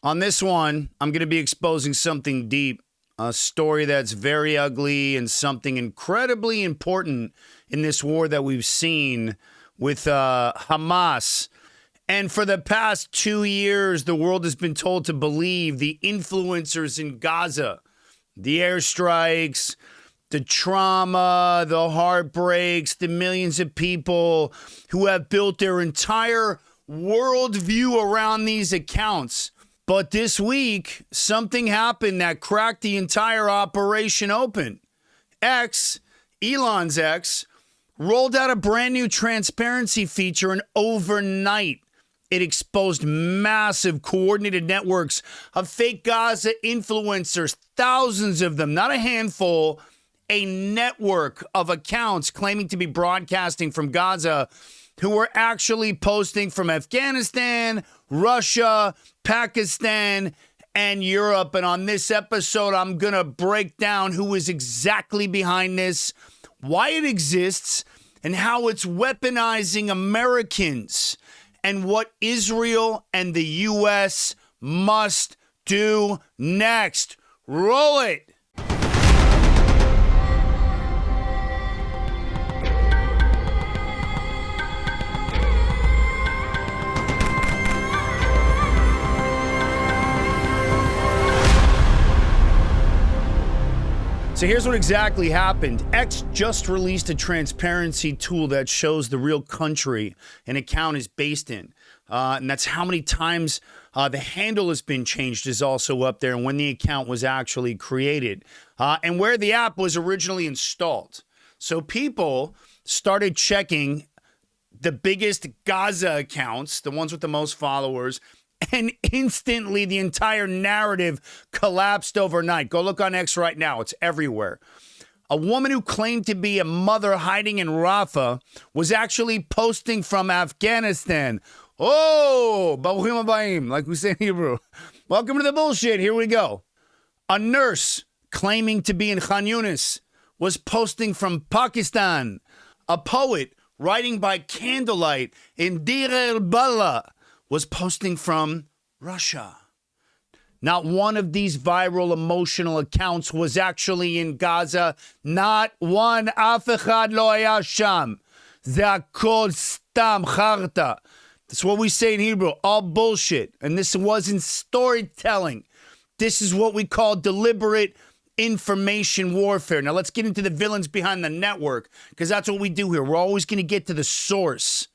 On this one, I'm going to be exposing something deep, a story that's very ugly and something incredibly important in this war that we've seen with Hamas. And for the past 2 years, the world has been told to believe the influencers in Gaza, the airstrikes, the trauma, the heartbreaks, the millions of people who have built their entire worldview around these accounts. But this week, something happened that cracked the entire operation open. Elon's X, rolled out a brand new transparency feature, and overnight, it exposed massive coordinated networks of fake Gaza influencers, thousands of them, not a handful, a network of accounts claiming to be broadcasting from Gaza who were actually posting from Afghanistan, Russia, Pakistan, and Europe. And on this episode, I'm going to break down who is exactly behind this, why it exists, and how it's weaponizing Americans, and what Israel and the U.S. must do next. Roll it. So here's what exactly happened. X just released a transparency tool that shows the real country an account is based in. And that's how many times the handle has been changed is also up there, and when the account was actually created. And where the app was originally installed. So people started checking the biggest Gaza accounts, the ones with the most followers, and instantly the entire narrative collapsed overnight. Go look on X right now. It's everywhere. A woman who claimed to be a mother hiding in Rafah was actually posting from Afghanistan. Oh, Baruchim Habayim, like we say in Hebrew. Welcome to the bullshit. Here we go. A nurse claiming to be in Khan Yunis was posting from Pakistan. A poet writing by candlelight in Deir el-Bala was posting from Russia. Not one of these viral emotional accounts was actually in Gaza. Not one. Af echad lo haya sham. Ze hakol stam charta. That's what we say in Hebrew. All bullshit. And this wasn't storytelling. This is what we call deliberate information warfare. Now let's get into the villains behind the network, because that's what we do here. We're always going to get to the source.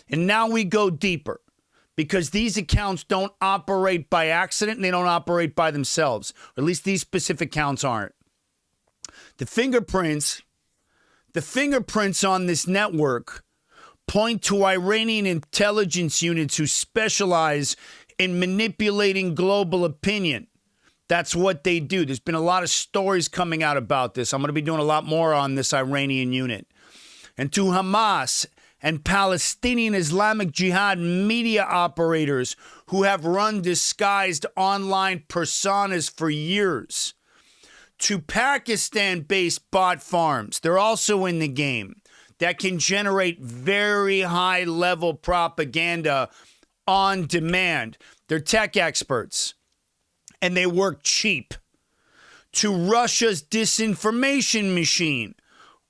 And now we go deeper. Because these accounts don't operate by accident and they don't operate by themselves. Or at least these specific accounts aren't. The fingerprints on this network point to Iranian intelligence units who specialize in manipulating global opinion. That's what they do. There's been a lot of stories coming out about this. I'm going to be doing a lot more on this Iranian unit. And to Hamas and Palestinian Islamic Jihad media operators who have run disguised online personas for years. To Pakistan-based bot farms, they're also in the game, that can generate very high-level propaganda on demand. They're tech experts, and they work cheap. To Russia's disinformation machine,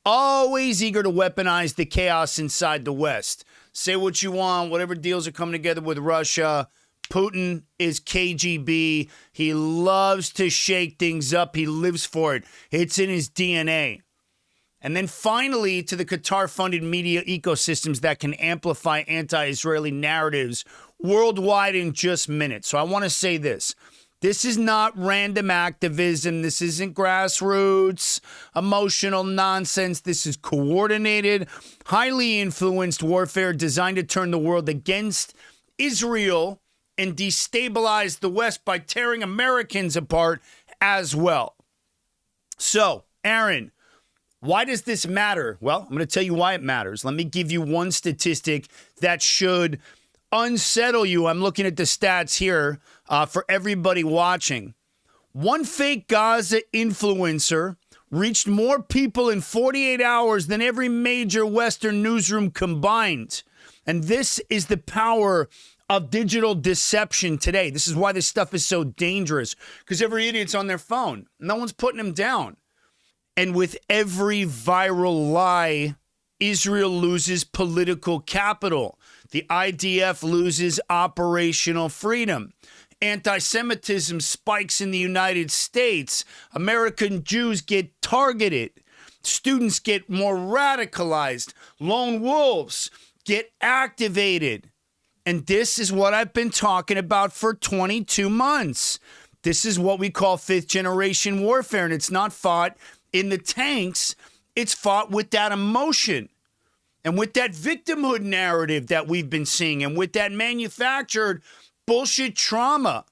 always eager to weaponize the chaos inside the West. Say what you want, whatever deals are coming together with Russia. Putin is KGB. He loves to shake things up. He lives for it. It's in his DNA. And then finally, to the Qatar-funded media ecosystems that can amplify anti-Israeli narratives worldwide in just minutes. So I want to say this. This is not random activism. This isn't grassroots, emotional nonsense. This is coordinated, highly influenced warfare designed to turn the world against Israel and destabilize the West by tearing Americans apart as well. So, Aaron, why does this matter? Well, I'm going to tell you why it matters. Let me give you one statistic that should unsettle you. I'm looking at the stats here for everybody watching. One fake Gaza influencer reached more people in 48 hours than every major Western newsroom combined. And this is the power of digital deception today. This is why this stuff is so dangerous, because every idiot's on their phone. No one's putting them down. And with every viral lie, Israel loses political capital. The IDF loses operational freedom. Anti-Semitism spikes in the United States. American Jews get targeted. Students get more radicalized. Lone wolves get activated. And this is what I've been talking about for 22 months. This is what we call fifth generation warfare. And it's not fought in the tanks. It's fought with that emotion and with that victimhood narrative that we've been seeing and with that manufactured bullshit trauma.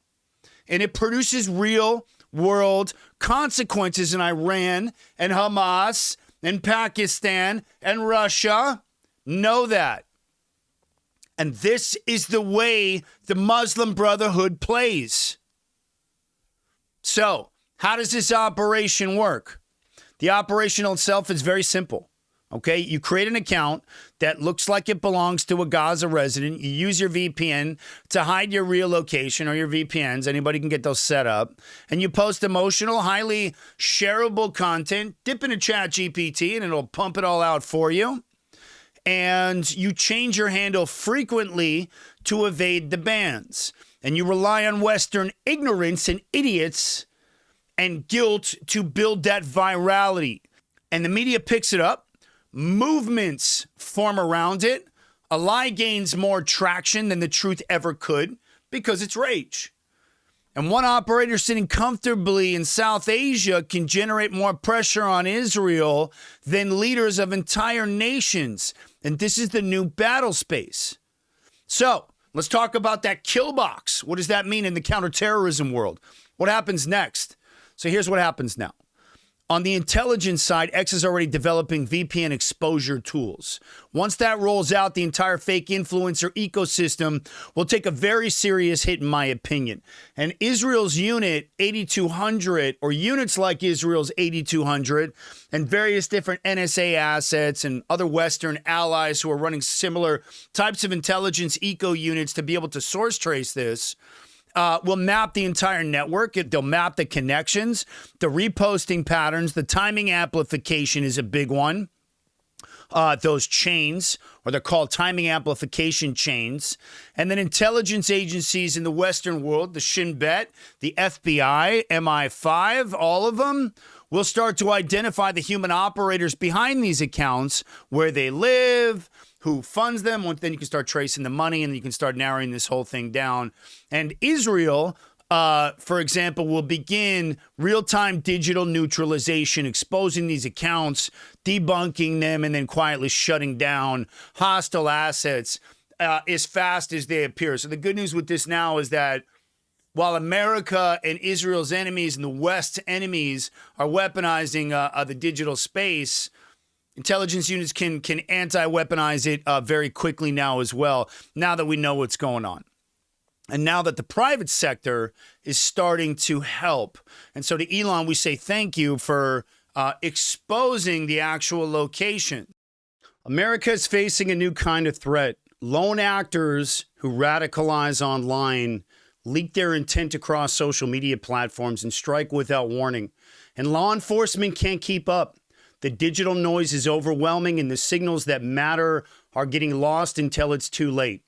And it produces real world consequences in Iran and Hamas and Pakistan and Russia. Know that. And this is the way the Muslim Brotherhood plays. So, how does this operation work? The operation itself is very simple. Okay, you create an account that looks like it belongs to a Gaza resident. You use your VPN to hide your real location or your VPNs. Anybody can get those set up. And you post emotional, highly shareable content, dip in a chat GPT, and it'll pump it all out for you. And you change your handle frequently to evade the bans. And you rely on Western ignorance and idiots and guilt to build that virality. And the media picks it up. Movements form around it. A lie gains more traction than the truth ever could because it's rage. And one operator sitting comfortably in South Asia can generate more pressure on Israel than leaders of entire nations. And this is the new battle space. So let's talk about that kill box. What does that mean in the counterterrorism world? What happens next? So here's what happens now. On the intelligence side, X is already developing VPN exposure tools. Once that rolls out, the entire fake influencer ecosystem will take a very serious hit, in my opinion. And Israel's unit 8200, or units like Israel's 8200, and various different NSA assets and other Western allies who are running similar types of intelligence eco units to be able to source trace this, will map the entire network. They'll map the connections, the reposting patterns, the timing amplification is a big one. Those chains, or they're called timing amplification chains. And then intelligence agencies in the Western world, the Shin Bet, the FBI, MI5, all of them will start to identify the human operators behind these accounts, where they live, who funds them. Then you can start tracing the money, and you can start narrowing this whole thing down. And Israel, for example, will begin real-time digital neutralization, exposing these accounts, debunking them, and then quietly shutting down hostile assets as fast as they appear. So the good news with this now is that while America and Israel's enemies and the West's enemies are weaponizing the digital space, intelligence units can anti-weaponize it very quickly now as well, now that we know what's going on. And now that the private sector is starting to help. And so to Elon, we say thank you for exposing the actual location. America is facing a new kind of threat. Lone actors who radicalize online, leak their intent across social media platforms, and strike without warning. And law enforcement can't keep up. The digital noise is overwhelming, and the signals that matter are getting lost until it's too late.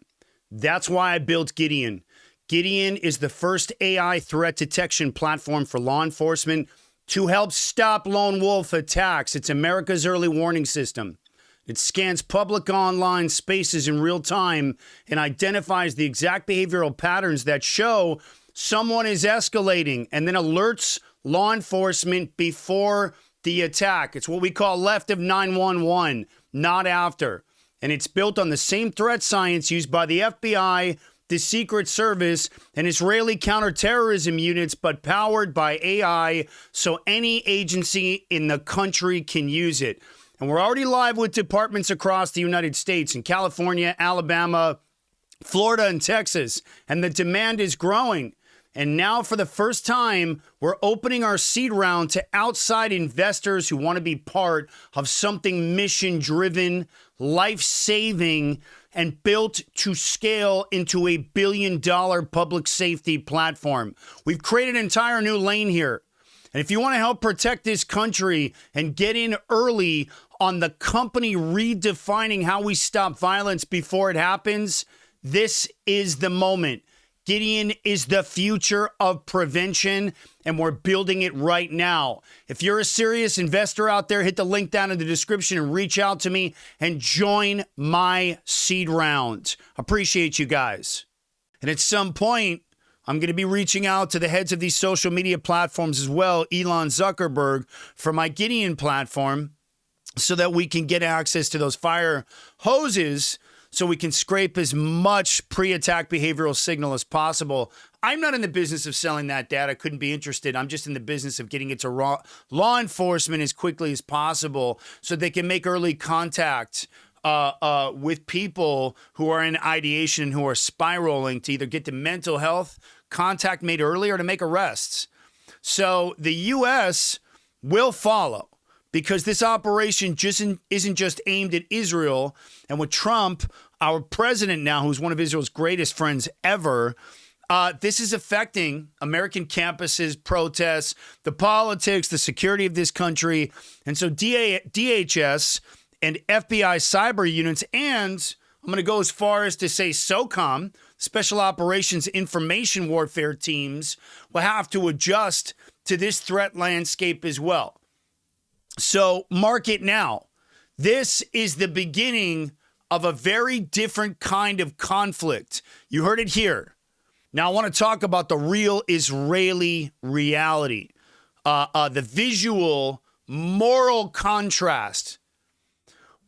That's why I built Gideon. Gideon is the first AI threat detection platform for law enforcement to help stop lone wolf attacks. It's America's early warning system. It scans public online spaces in real time and identifies the exact behavioral patterns that show someone is escalating, and then alerts law enforcement before the attack. It's what we call left of 911, not after. And it's built on the same threat science used by the FBI, the Secret Service, and Israeli counterterrorism units, but powered by AI, so any agency in the country can use it. And we're already live with departments across the United States, in California, Alabama, Florida, and Texas. And the demand is growing. And now, for the first time, we're opening our seed round to outside investors who want to be part of something mission-driven, life-saving, and built to scale into a billion-dollar public safety platform. We've created an entire new lane here. And if you want to help protect this country and get in early on the company redefining how we stop violence before it happens, this is the moment. Gideon is the future of prevention, and we're building it right now. If you're a serious investor out there, hit the link down in the description and reach out to me and join my seed round. Appreciate you guys. And at some point, I'm going to be reaching out to the heads of these social media platforms as well, Elon Zuckerberg, for my Gideon platform, so that we can get access to those fire hoses so we can scrape as much pre-attack behavioral signal as possible. I'm not in the business of selling that data. Couldn't be interested. I'm just in the business of getting it to law enforcement as quickly as possible so they can make early contact with people who are in ideation and who are spiraling to either get to mental health contact made early or to make arrests. So the U.S. will follow, because this operation just isn't just aimed at Israel. And with Trump, our president now, who's one of Israel's greatest friends ever, this is affecting American campuses, protests, the politics, the security of this country. And so DHS and FBI cyber units, and I'm going to go as far as to say SOCOM, Special Operations Information Warfare teams, will have to adjust to this threat landscape as well. So mark it now. This is the beginning of a very different kind of conflict. You heard it here. Now I want to talk about the real Israeli reality, the visual, moral contrast.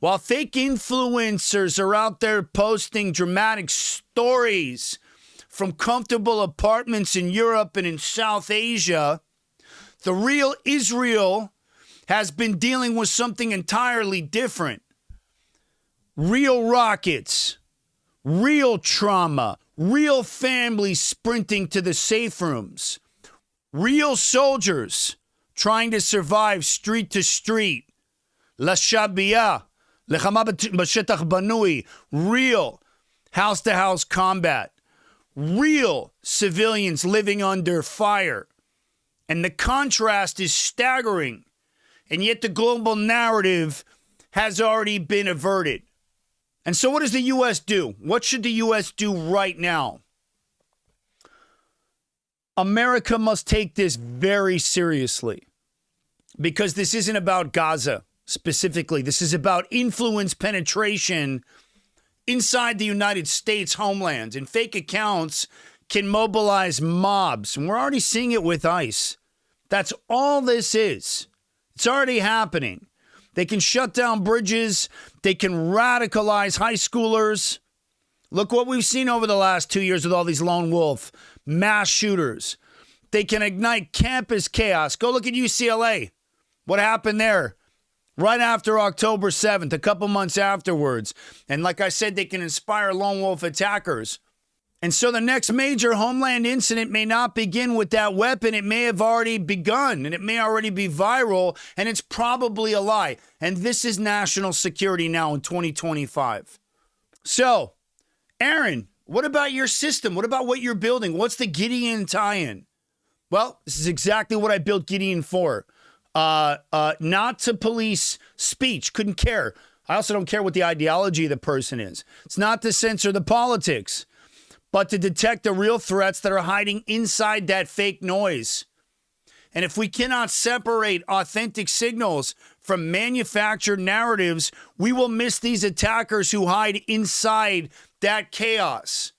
While fake influencers are out there posting dramatic stories from comfortable apartments in Europe and in South Asia, the real Israel has been dealing with something entirely different. Real rockets, real trauma, real families sprinting to the safe rooms, real soldiers trying to survive street to street, La Shabia, Lechama B'Shetach Banui, real house-to-house combat, real civilians living under fire. And the contrast is staggering. And yet the global narrative has already been averted. And so what does the U.S. do? What should the U.S. do right now? America must take this very seriously, because this isn't about Gaza specifically. This is about influence penetration inside the United States homeland. And fake accounts can mobilize mobs. And we're already seeing it with ICE. That's all this is. It's already happening. They can shut down bridges. They can radicalize high schoolers. Look what we've seen over the last 2 years with all these lone wolf mass shooters. They can ignite campus chaos. Go look at UCLA. What happened there? Right after October 7th, a couple months afterwards. And like I said, they can inspire lone wolf attackers. And so the next major homeland incident may not begin with that weapon. It may have already begun, and it may already be viral, and it's probably a lie. And this is national security now in 2025. So, Aaron, what about your system? What about what you're building? What's the Gideon tie-in? Well, this is exactly what I built Gideon for. Not to police speech. Couldn't care. I also don't care what the ideology of the person is. It's not to censor the politics, but to detect the real threats that are hiding inside that fake noise. And if we cannot separate authentic signals from manufactured narratives, we will miss these attackers who hide inside that chaos.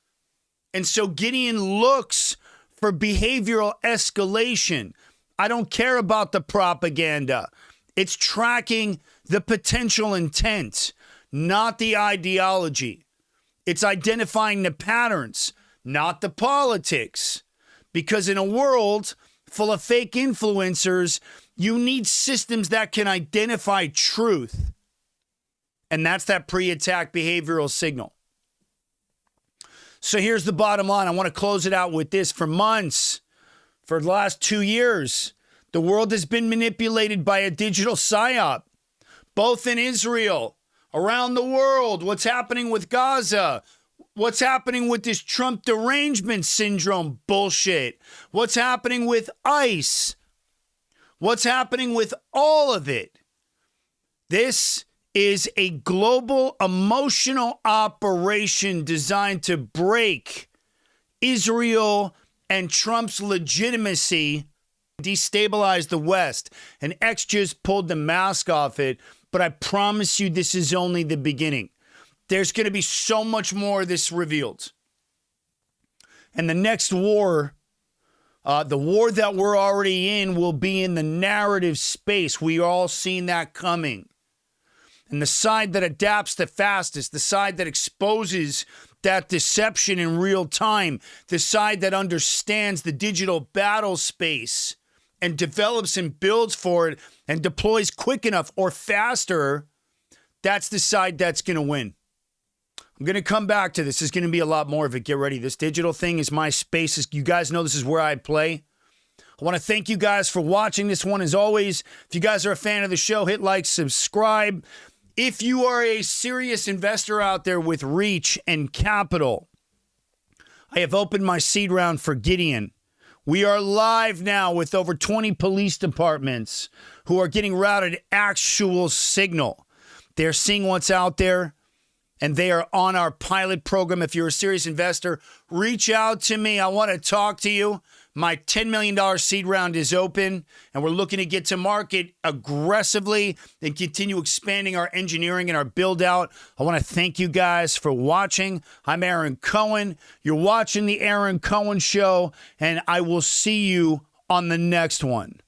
And so Gideon looks for behavioral escalation. I don't care about the propaganda. It's tracking the potential intent, not the ideology. It's identifying the patterns, not the politics. Because in a world full of fake influencers, you need systems that can identify truth. And that's that pre-attack behavioral signal. So here's the bottom line. I want to close it out with this. For months, for the last 2 years, the world has been manipulated by a digital psyop, both in Israel, around the world, what's happening with Gaza, what's happening with this Trump derangement syndrome bullshit, what's happening with ICE, what's happening with all of it. This is a global emotional operation designed to break Israel and Trump's legitimacy, destabilize the West. And X just pulled the mask off it, but I promise you this is only the beginning. There's going to be so much more of this revealed. And the next war, the war that we're already in, will be in the narrative space. We all seen that coming. And the side that adapts the fastest, the side that exposes that deception in real time, the side that understands the digital battle space and develops and builds for it and deploys quick enough or faster, that's the side that's going to win. I'm going to come back to this. There's going to be a lot more of it. Get ready. This digital thing is my space. You guys know this is where I play. I want to thank you guys for watching this one. As always, if you guys are a fan of the show, hit like, subscribe. If you are a serious investor out there with reach and capital, I have opened my seed round for Gideon. We are live now with over 20 police departments who are getting routed actual signal. They're seeing what's out there, and they are on our pilot program. If you're a serious investor, reach out to me. I want to talk to you. My $10 million seed round is open, and we're looking to get to market aggressively and continue expanding our engineering and our build out. I want to thank you guys for watching. I'm Aaron Cohen. You're watching The Aaron Cohen Show, and I will see you on the next one.